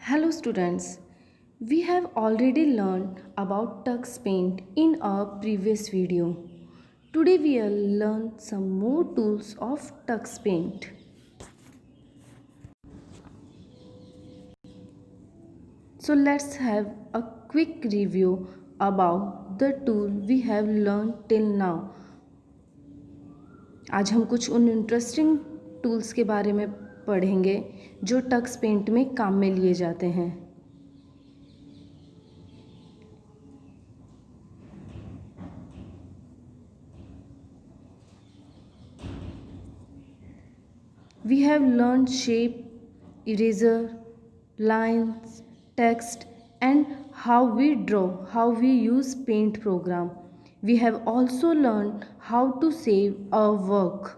Hello students, we have already learned about Tux Paint in our previous video. Today we will learn some more tools of Tux Paint. So let's have a quick review about the tool we have learned till now. आज हम कुछ उन interesting tools के बारे में पढ़ेंगे जो Tux paint में काम में लिए जाते हैं. We have learned shape, eraser, lines, text and how we draw, how we use paint program. We have also learned how to save our work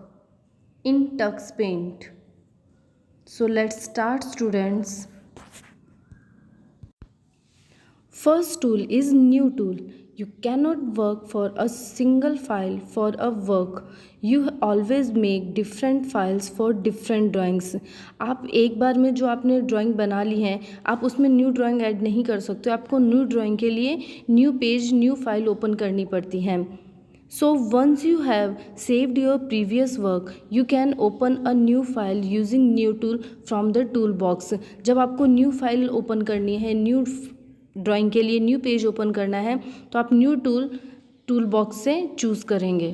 in Tux Paint. So let's start students. First tool is new tool. You cannot work for a single file for a work. You always make different files for different drawings. आप एक बार में जो आपने drawing बना ली है आप उसमें new drawing add नहीं कर सकते. आपको न्यू ड्राइंग के लिए new page new file open करनी पड़ती है. So once you have saved your previous work, you can open a new file using new tool from the toolbox. जब आपको न्यू फाइल ओपन करनी है, न्यू ड्राइंग के लिए न्यू पेज ओपन करना है तो आप न्यू टूल बॉक्स से चूज़ करेंगे.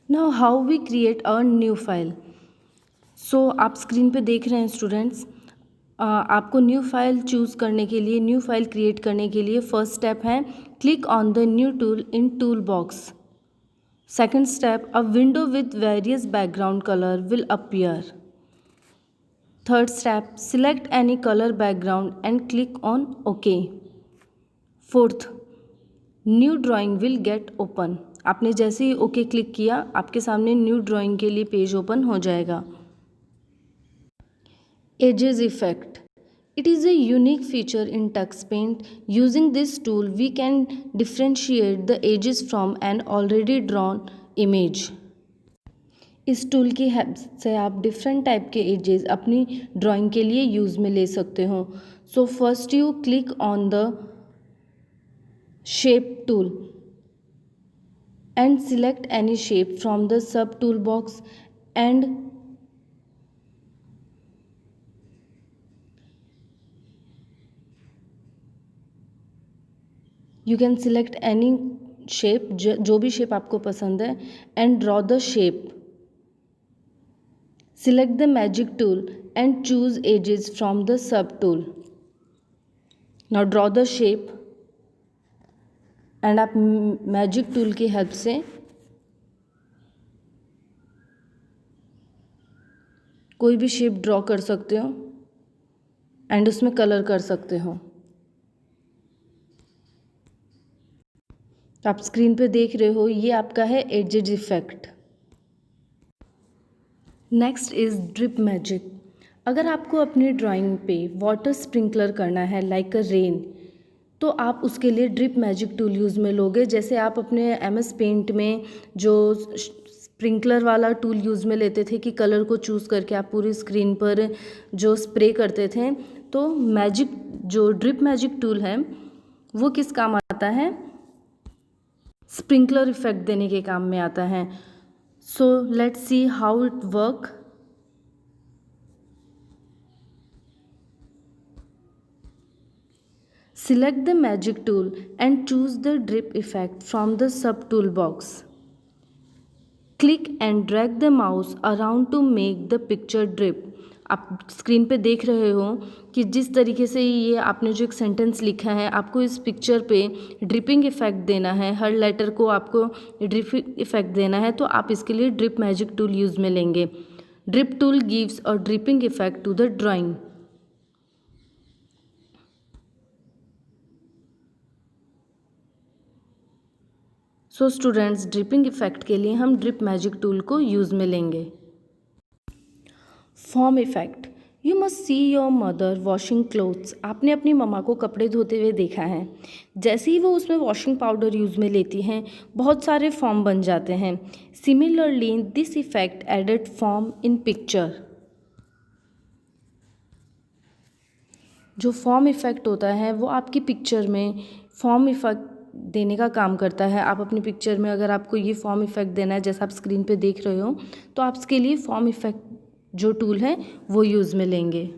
Now how we create a new file. So आप स्क्रीन पे देख रहे हैं स्टूडेंट्स. आपको न्यू फाइल चूज़ करने के लिए, न्यू फाइल क्रिएट करने के लिए फर्स्ट स्टेप है click on the new tool in tool box. Second step, a window with various background colour will appear. Third step, select any color background and click on OK. Fourth, new drawing will get open. आपने जैसे ही OK click किया आपके सामने new drawing के लिए page open हो जाएगा. Edges effect. It is a unique feature in Tux Paint. Using this tool, we can differentiate the edges from an already drawn image. इस टूल की हेल्प से आप डिफरेंट टाइप के edges अपनी ड्राइंग के लिए यूज़ में ले सकते हो. So first you click on the shape tool and select any shape from the sub tool box and you can select any shape, जो भी शेप आपको पसंद है, and draw the shape. Select the magic tool and choose edges from the sub tool. Now draw the shape and आप magic tool की help से कोई भी शेप ड्रॉ कर सकते हो एंड उसमें कलर कर सकते हो. तो आप स्क्रीन पे देख रहे हो ये आपका है edges effect. Next is drip magic. अगर आपको अपनी ड्राइंग पे वाटर स्प्रिंकलर करना है लाइक अ रेन तो आप उसके लिए ड्रिप मैजिक टूल यूज़ में लोगे. जैसे आप अपने MS पेंट में जो स्प्रिंकलर वाला टूल यूज़ में लेते थे कि कलर को चूज़ करके आप पूरी स्क्रीन पर जो स्प्रे करते थे, तो मैजिक जो ड्रिप मैजिक टूल है वो किस काम आता है, स्प्रिंकलर इफेक्ट देने के काम में आता है. So let's see how it work. Select the magic tool and choose the drip effect from the sub tool box. Click and drag the mouse around to make the picture drip. आप screen पे देख रहे हो कि जिस तरीके से ये आपने जो एक सेंटेंस लिखा है आपको इस पिक्चर पे ड्रिपिंग इफेक्ट देना है, हर लेटर को आपको ड्रिपिंग इफेक्ट देना है, तो आप इसके लिए ड्रिप मैजिक टूल यूज़ में लेंगे. Drip tool gives a dripping effect to the drawing. So students, dripping effect के लिए हम ड्रिप मैजिक टूल को यूज़ में लेंगे. Form effect. You must see your mother washing clothes. आपने अपनी मम्मा को कपड़े धोते हुए देखा है. जैसे ही वो उसमें वॉशिंग पाउडर यूज़ में लेती हैं बहुत सारे फॉर्म बन जाते हैं. Similarly this effect added form in picture. जो फॉर्म इफ़ेक्ट होता है वो आपकी पिक्चर में फॉर्म इफ़ेक्ट देने का काम करता है। आप अपनी पिक्चर में अगर आपको ये फॉर्म इफ़ेक्ट देना है जैसा आप स्क्रीन पे देख रहे हो, तो आप इसके लिए फॉर्म इफ़ेक्ट जो टूल है वो यूज़ में लेंगे।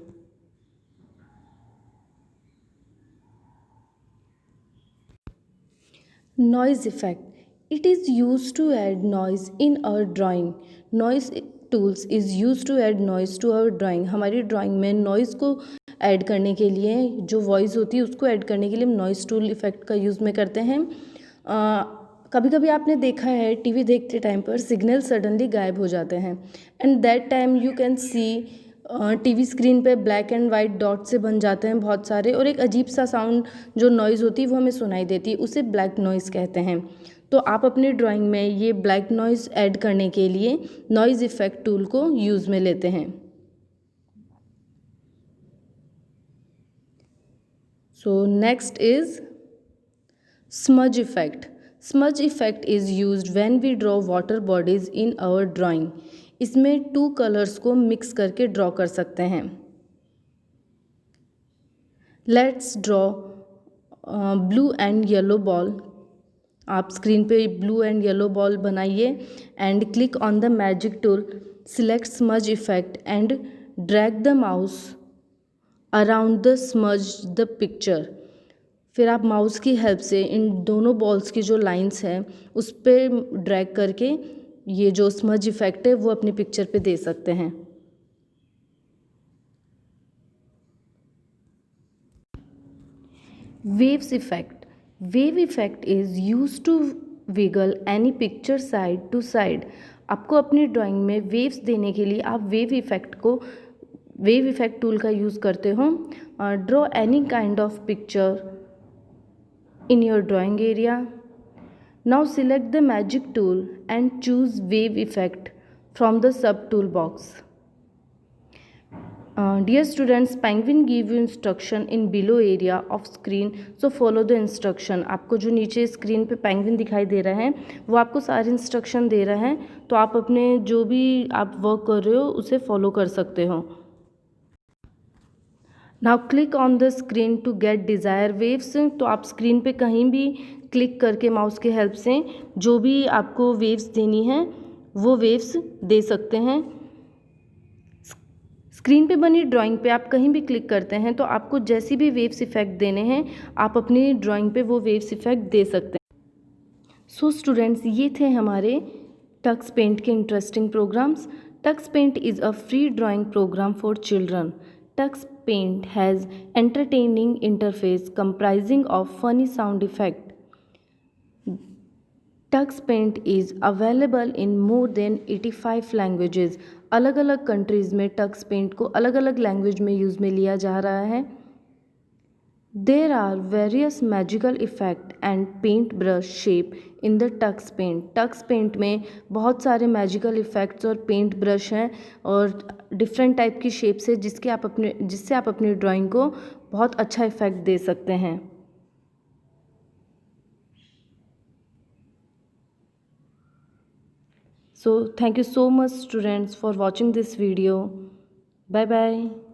Noise effect. It is used to add noise in our drawing. Noise tools is used to add noise to our drawing. हमारी ड्राइंग में नॉइज़ को ऐड करने के लिए, जो वॉइस होती है उसको ऐड करने के लिए हम नॉइज़ टूल इफ़ेक्ट का यूज़ में करते हैं। कभी कभी आपने देखा है टीवी देखते टाइम पर सिग्नल सडनली गायब हो जाते हैं, and that time you can see TV screen पे ब्लैक एंड वाइट डॉट से बन जाते हैं बहुत सारे, और एक अजीब सा साउंड जो नॉइज़ होती है वो हमें सुनाई देती है, उसे ब्लैक नॉइज़ कहते हैं। तो आप अपनी ड्राइंग में ये ब्लैक नॉइज़ ऐड करने के लिए नॉइज़ इफ़ेक्ट टूल को यूज़ में लेते हैं। So next is smudge effect. Smudge effect is used when we draw water bodies in our drawing. इसमें टू कलर्स को मिक्स करके ड्रॉ कर सकते हैं। Let's draw blue and yellow ball. आप स्क्रीन पे ब्लू एंड येलो बॉल बनाइए and click on the magic tool, select smudge effect and drag the mouse around the smudge the picture. फिर आप mouse की help से इन दोनों balls की जो लाइंस हैं उस पर ड्रैग करके ये जो स्मज इफ़ेक्ट है वो अपनी पिक्चर पे दे सकते हैं। Waves effect. Wave effect is use to wiggle any picture side to side. आपको अपनी ड्राइंग में वेव्स देने के लिए आप वेव इफ़ेक्ट टूल का यूज़ करते हो। Draw any kind of picture in your drawing area. Now select the magic tool and choose wave effect from the sub tool box. Dear students, penguin give you instruction in below area of screen, so follow the instruction. आपको जो नीचे screen पे penguin दिखाई दे रहा है वो आपको सारे इंस्ट्रक्शन दे रहा है, तो आप अपने जो भी आप वर्क कर रहे हो उसे फॉलो कर सकते हो। Now click on the screen to get desire waves. तो आप स्क्रीन पे कहीं भी क्लिक करके माउस के हेल्प से जो भी आपको वेव्स देनी है वो वेव्स दे सकते हैं। स्क्रीन पे बनी ड्राइंग पे आप कहीं भी क्लिक करते हैं तो आपको जैसी भी वेव्स इफ़ेक्ट देने हैं आप अपनी ड्राइंग पे वो वेव्स इफ़ेक्ट दे सकते हैं। सो स्टूडेंट्स, ये थे हमारे टक्स पेंट के interesting programs. Tux Paint is a free drawing program for children. Tux Paint has entertaining interface comprising of funny sound effect. Tux Paint is available in more than 85 languages. अलग अलग countries में Tux paint को अलग अलग language में use में लिया जा रहा है। There are various magical effect and paintbrush shape in the Tux Paint. Tux Paint में बहुत सारे मैजिकल इफ़ेक्ट्स और पेंट ब्रश हैं और डिफरेंट टाइप की शेप्स है जिससे आप अपनी ड्राइंग को बहुत अच्छा इफ़ेक्ट दे सकते हैं। So thank you so much students for watching this video. Bye bye.